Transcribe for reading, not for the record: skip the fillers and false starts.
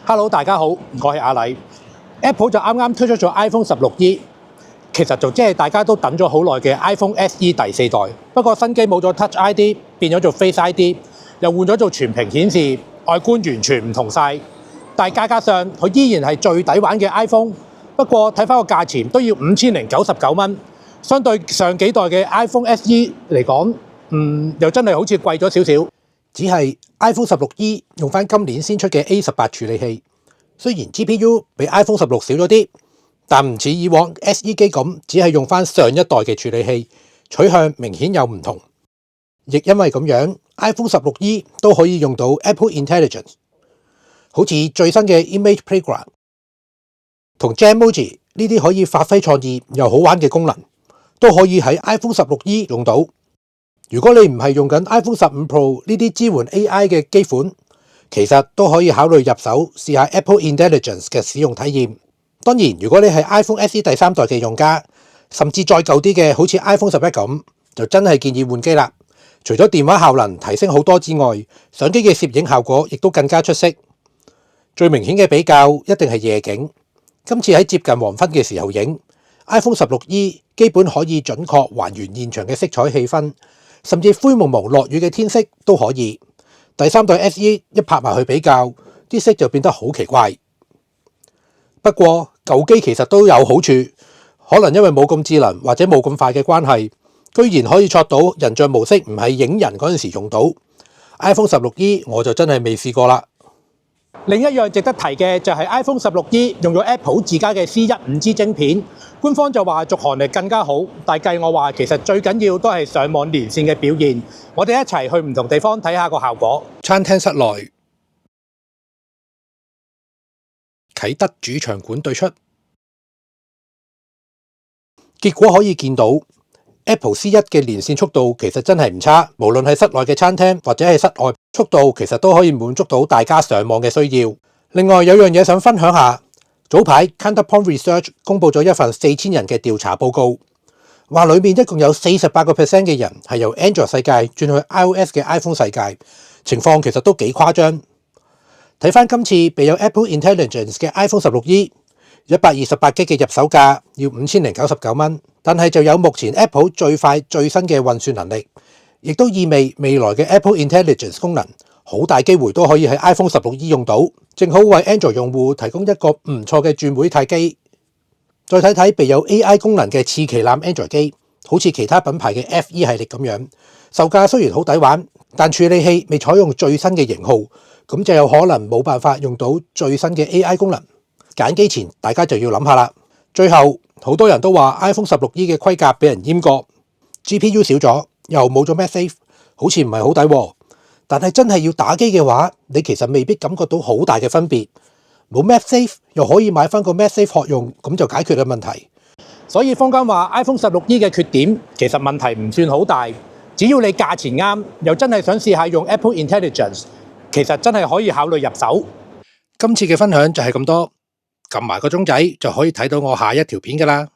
Hello，大家好，我係阿禮。Apple 就啱啱推出咗 iPhone 16E，其實就即係大家都等咗好耐嘅 iPhone SE 第四代。不過新機冇咗 Touch ID，變咗做 Face ID，又換咗做全屏顯示，外觀完全唔同晒。但係價格上，佢依然係最抵玩嘅 iPhone。不過睇翻個價錢都要5099蚊，相對上幾代嘅 iPhone SE 嚟講，又真係好似貴咗少少。只係 iPhone 16E 用翻今年先出嘅 A18 處理器，雖然 GPU 比 iPhone 16少咗啲，但唔似以往 SE 機咁，只係用翻上一代嘅處理器，取向明顯有唔同。亦因為咁樣 ，iPhone 16E 都可以用到 Apple Intelligence， 好似最新嘅 Image Playground 同 Jamoji 呢啲可以發揮創意又好玩嘅功能，都可以喺 iPhone 16E 用到。如果你唔係用緊 iPhone 15 Pro 呢啲支援 AI 嘅機款，其實都可以考慮入手試下 Apple Intelligence 嘅使用體驗。當然，如果你係 iPhone SE 第三代嘅用家，甚至再舊啲嘅，好似 iPhone 11咁，就真係建議換機啦。除咗電話效能提升好多之外，相機嘅攝影效果亦都更加出色。最明顯嘅比較一定係夜景。今次喺接近黃昏嘅時候影 iPhone 16E， 基本可以準確還原現場嘅色彩氣氛。甚至灰蒙蒙落雨嘅天色都可以。第三代 SE 一拍埋去比較，啲色就變得好奇怪。不過舊機其實都有好處，可能因為冇咁智能或者冇咁快嘅關係，居然可以撮到人像模式，唔係影人嗰陣時用到。iPhone 16E 我就真係未試過啦。另一樣值得提嘅就係 iPhone 16E 用咗 Apple 自家嘅 C1 5G 晶片，官方就話續航力更加好，但計我話其實最緊要都係上網連線嘅表現。我哋一齊去唔同地方睇下個效果。餐廳室內，啟德主場館對出，結果可以見到 Apple C1 嘅連線速度其實真係唔差，無論係室內嘅餐廳或者係室外，速度其實都可以滿足到大家上網嘅需要。另外有樣嘢想分享下，早排 Counterpoint Research 公佈咗一份4000人嘅調查報告，話裏面一共有48% 嘅人係由 Android 世界轉去 iOS 嘅 iPhone 世界，情況其實都幾誇張。睇翻今次備有 Apple Intelligence 嘅 iPhone 16E。128G 嘅入手價要5099蚊，但係就有目前 Apple 最快最新嘅運算能力，亦都意味未來嘅 Apple Intelligence 功能好大機會都可以喺 iPhone 16E 用到，正好為 Android 用戶提供一個唔錯嘅轉會契機。再睇睇備有 AI 功能嘅次旗艦 Android 機，好似其他品牌嘅 FE 系列咁樣，售價雖然好抵玩，但處理器未採用最新嘅型號，咁就有可能冇辦法用到最新嘅 AI 功能。揀機前大家就要諗下啦。最後好多人都話 iPhone 16E 嘅規格俾人閹過 ，GPU 少咗，又冇咗 MagSafe， 好似唔係好抵喎。但係真係要打機嘅話，你其實未必感覺到好大嘅分別。冇 MagSafe 又可以買翻個 MagSafe 殼用，咁就解決咗問題。所以坊間話 iPhone 16E 嘅缺點其實問題唔算好大，只要你價錢啱，又真係想試下用 Apple Intelligence， 其實真係可以考慮入手。今次嘅分享就係咁多。撳埋個鐘仔就可以睇到我下一條片㗎啦。